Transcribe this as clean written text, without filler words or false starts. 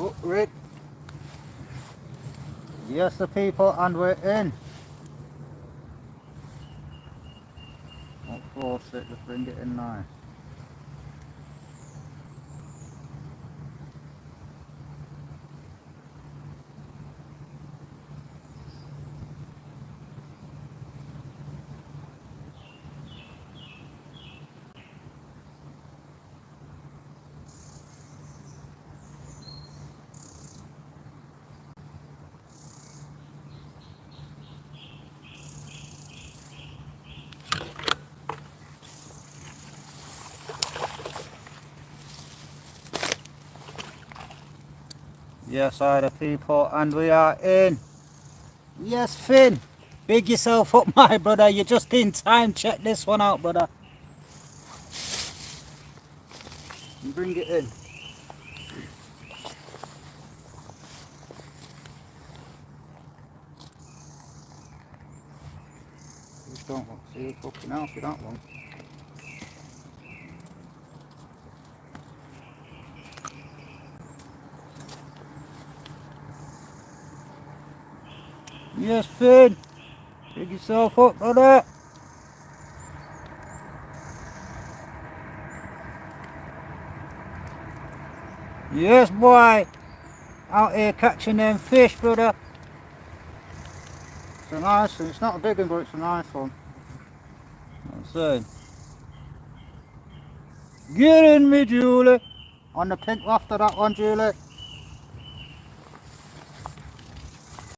Oh, Rick. Yes, the people, and we're in. Don't force it, just bring it in nice. Yes, hi the people, and we are in. Yes, Finn. Big yourself up, my brother. You're just in time. Check this one out, brother. Bring it in. Just don't look. See, fucking hell, for that one. Yes, Finn. Big yourself up, brother. Yes, boy. Out here catching them fish, brother. It's a nice one. It's not a big one, but it's a nice one. Let's see. Get in me, Julie. On the pink waffter, that one, Julie.